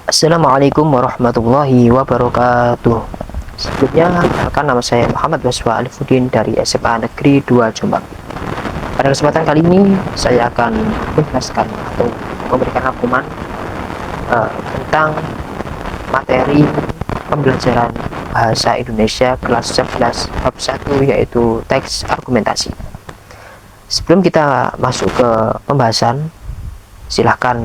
Assalamualaikum warahmatullahi wabarakatuh. Sebelumnya, perkenalkan nama saya Muhammad Baswa Alifuddin dari SMA Negeri 2 Jombang. Pada kesempatan kali ini, saya akan menjelaskan atau memberikan rangkuman tentang materi pembelajaran Bahasa Indonesia kelas 11 bab 1, yaitu teks argumentasi. Sebelum kita masuk ke pembahasan, silahkan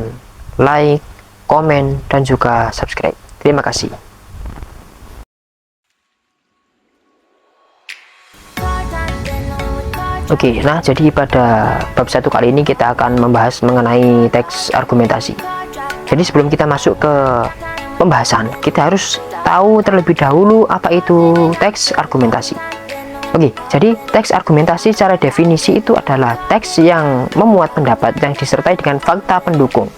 like, komen, dan juga subscribe. Terima kasih. Oke, nah jadi pada bab 1 kali ini kita akan membahas mengenai teks argumentasi. Jadi sebelum kita masuk ke pembahasan, kita harus tahu terlebih dahulu apa itu teks argumentasi. Oke, jadi teks argumentasi secara definisi itu adalah teks yang memuat pendapat yang disertai dengan fakta pendukung,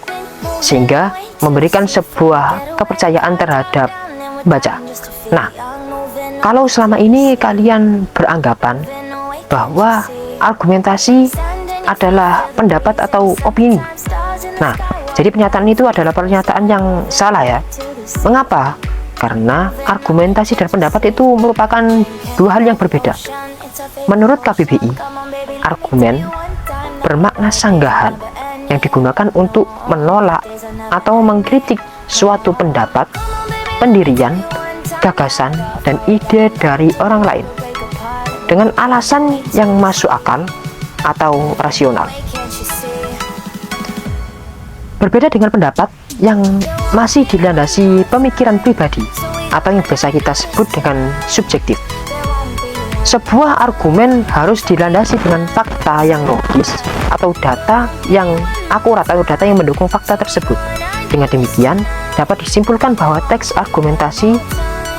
sehingga memberikan sebuah kepercayaan terhadap pembaca. Nah, kalau selama ini kalian beranggapan bahwa argumentasi adalah pendapat atau opini, nah, jadi pernyataan itu adalah pernyataan yang salah ya. Mengapa? Karena argumentasi dan pendapat itu merupakan dua hal yang berbeda. Menurut KBBI, argumen bermakna sanggahan yang digunakan untuk menolak atau mengkritik suatu pendapat, pendirian, gagasan, dan ide dari orang lain dengan alasan yang masuk akal atau rasional. Berbeda dengan pendapat yang masih dilandasi pemikiran pribadi atau yang biasa kita sebut dengan subjektif. Sebuah argumen harus dilandasi dengan fakta yang logis atau data yang akurat atau data yang mendukung fakta tersebut. Dengan demikian, dapat disimpulkan bahwa teks argumentasi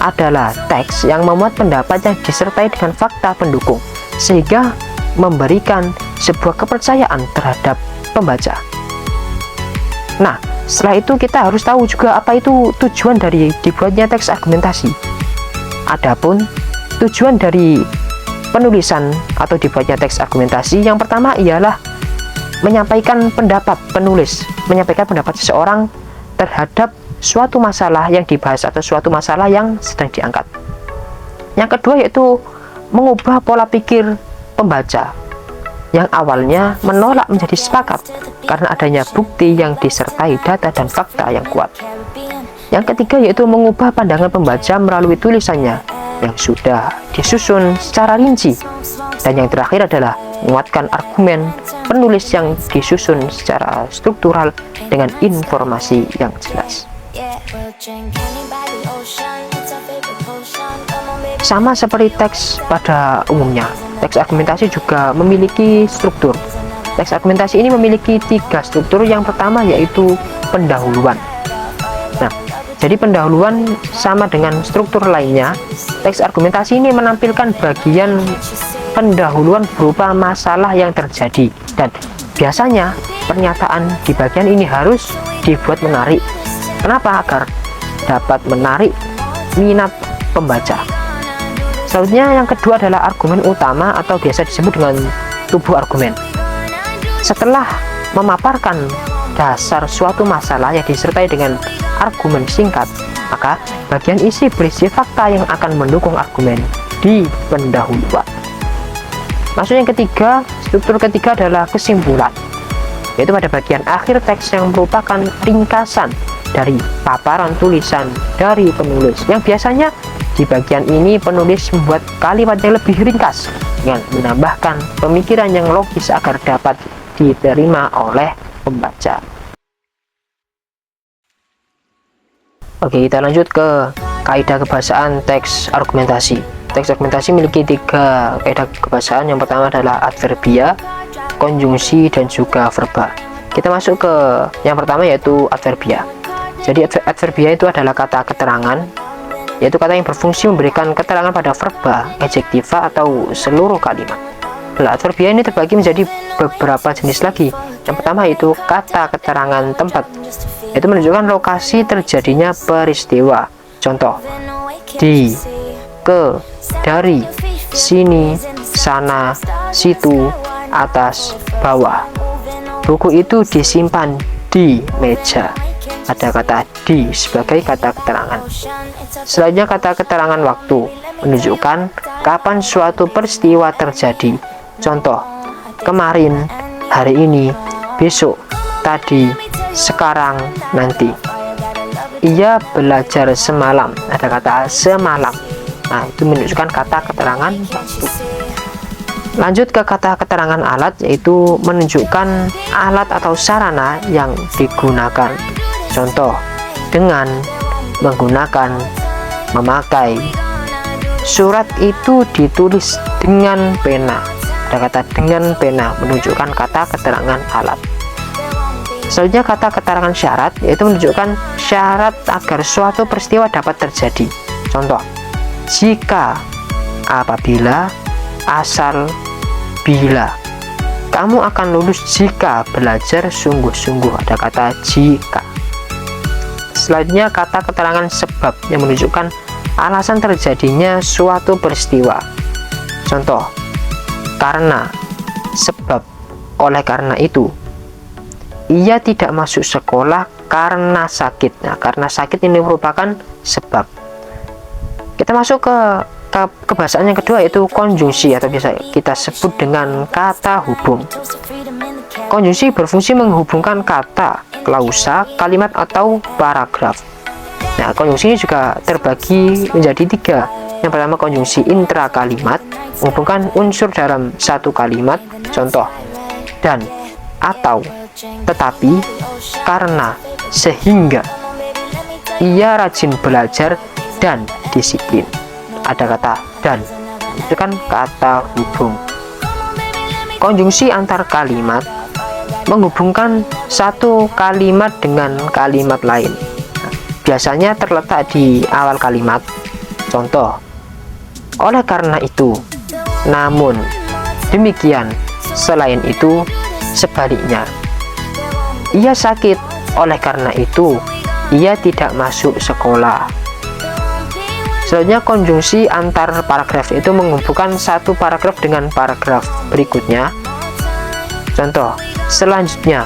adalah teks yang memuat pendapat yang disertai dengan fakta pendukung, sehingga memberikan sebuah kepercayaan terhadap pembaca. Nah, setelah itu kita harus tahu juga apa itu tujuan dari dibuatnya teks argumentasi. Adapun tujuan dari penulisan atau dibuatnya teks argumentasi, yang pertama ialah menyampaikan pendapat penulis, menyampaikan pendapat seseorang terhadap suatu masalah yang dibahas atau suatu masalah yang sedang diangkat. Yang kedua yaitu mengubah pola pikir pembaca yang awalnya menolak menjadi sepakat karena adanya bukti yang disertai data dan fakta yang kuat. Yang ketiga yaitu mengubah pandangan pembaca melalui tulisannya yang sudah disusun secara rinci. Dan yang terakhir adalah menguatkan argumen penulis yang disusun secara struktural dengan informasi yang jelas. Sama seperti teks pada umumnya, teks argumentasi juga memiliki struktur. Teks argumentasi ini memiliki 3 struktur. Yang pertama yaitu pendahuluan. Nah, jadi pendahuluan sama dengan struktur lainnya. Teks argumentasi ini menampilkan bagian pendahuluan berupa masalah yang terjadi, dan biasanya pernyataan di bagian ini harus dibuat menarik. Kenapa? Agar dapat menarik minat pembaca. Selanjutnya yang kedua adalah argumen utama atau biasa disebut dengan tubuh argumen. Setelah memaparkan dasar suatu masalah yang disertai dengan argumen singkat, maka bagian isi berisi fakta yang akan mendukung argumen di pendahuluan. Masuk yang ketiga, struktur ketiga adalah kesimpulan, yaitu pada bagian akhir teks yang merupakan ringkasan dari paparan tulisan dari penulis, yang biasanya di bagian ini penulis membuat kalimat yang lebih ringkas dengan menambahkan pemikiran yang logis agar dapat diterima oleh pembaca. Oke, kita lanjut ke kaidah kebahasaan teks argumentasi. Teks argumentasi memiliki 3 kaidah kebahasaan. Yang pertama adalah adverbia, konjungsi, dan juga verba. Kita masuk ke yang pertama yaitu adverbia. Jadi adverbia itu adalah kata keterangan, yaitu kata yang berfungsi memberikan keterangan pada verba, adjektiva, atau seluruh kalimat. Adverbia ini terbagi menjadi beberapa jenis lagi. Yang pertama yaitu kata keterangan tempat, itu menunjukkan lokasi terjadinya peristiwa. Contoh, di, ke, dari, sini, sana, situ, atas, bawah. Buku itu disimpan di meja. ada kata di sebagai kata keterangan. Selanjutnya kata keterangan waktu menunjukkan kapan suatu peristiwa terjadi. Contoh, kemarin, hari ini, besok, tadi, sekarang, nanti. Ia belajar semalam, ada kata semalam. Nah, itu menunjukkan kata keterangan waktu. Lanjut ke kata keterangan alat, yaitu menunjukkan alat atau sarana yang digunakan. Contoh, dengan, menggunakan, memakai. Surat itu ditulis dengan pena. Ada kata dengan pena menunjukkan kata keterangan alat. Selanjutnya kata keterangan syarat, yaitu menunjukkan syarat agar suatu peristiwa dapat terjadi. Contoh, jika, apabila, asal, bila. Kamu akan lulus jika belajar sungguh-sungguh, ada kata jika. Selanjutnya kata keterangan sebab yang menunjukkan alasan terjadinya suatu peristiwa. Contoh, karena, sebab, oleh karena itu. Ia tidak masuk sekolah karena sakit. Nah, karena sakit ini merupakan sebab. Kita masuk ke bahasaan yang kedua, yaitu konjungsi atau biasa kita sebut dengan kata hubung. Konjungsi berfungsi menghubungkan kata, klausa, kalimat atau paragraf. Nah, konjungsi ini juga terbagi menjadi 3. Yang pertama konjungsi intra kalimat, menghubungkan unsur dalam satu kalimat. Contoh, dan, atau, tetapi, karena, sehingga. Ia rajin belajar dan disiplin. Ada kata dan, itu kan kata hubung. Konjungsi antar kalimat menghubungkan satu kalimat dengan kalimat lain. Biasanya terletak di awal kalimat. Contoh, oleh karena itu, namun, demikian, selain itu, sebaliknya. Ia sakit, oleh karena itu, ia tidak masuk sekolah. Selanjutnya konjungsi antar paragraf, itu menghubungkan satu paragraf dengan paragraf berikutnya. Contoh, selanjutnya,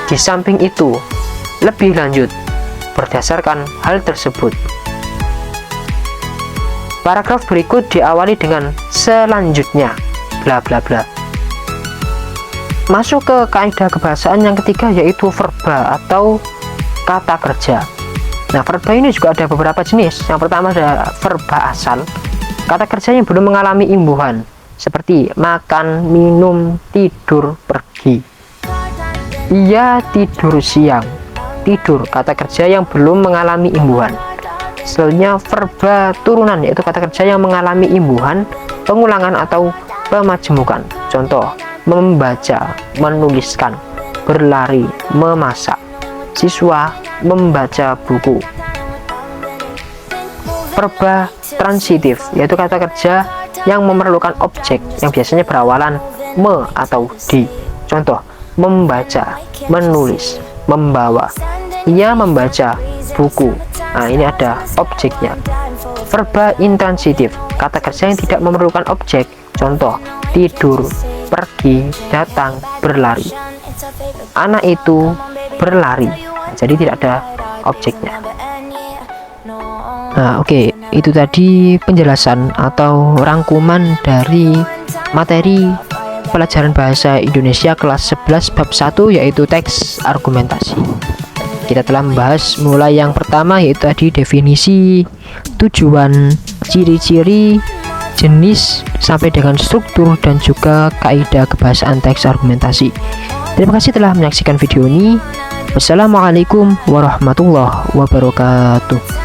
di samping itu, lebih lanjut, berdasarkan hal tersebut. Paragraf berikut diawali dengan selanjutnya, bla bla bla. Masuk ke kaidah kebahasaan yang ketiga, yaitu verba atau kata kerja. Nah, verba ini juga ada beberapa jenis. Yang pertama ada verba asal, kata kerja yang belum mengalami imbuhan, seperti makan, minum, tidur, pergi. Ia tidur siang. Tidur, kata kerja yang belum mengalami imbuhan. Selanjutnya verba turunan, yaitu kata kerja yang mengalami imbuhan, pengulangan atau pemajemukan. Contoh, membaca, menuliskan, berlari, memasak. Siswa membaca buku. Verba transitif, yaitu kata kerja yang memerlukan objek yang biasanya berawalan me atau di. Contoh, membaca, menulis, membawa. Ia membaca buku. Nah, ini ada objeknya. Verba intransitif, kata kerja yang tidak memerlukan objek. Contoh, tidur, pergi, datang, berlari. Anak itu berlari, jadi tidak ada objeknya. Nah, oke, itu tadi penjelasan atau rangkuman dari materi pelajaran bahasa Indonesia kelas 11 bab 1, yaitu teks argumentasi. Kita telah membahas mulai yang pertama, yaitu tadi definisi, tujuan, ciri-ciri, jenis, sampai dengan struktur dan juga kaidah kebahasaan teks argumentasi. Terima kasih telah menyaksikan video ini. Wassalamualaikum warahmatullahi wabarakatuh.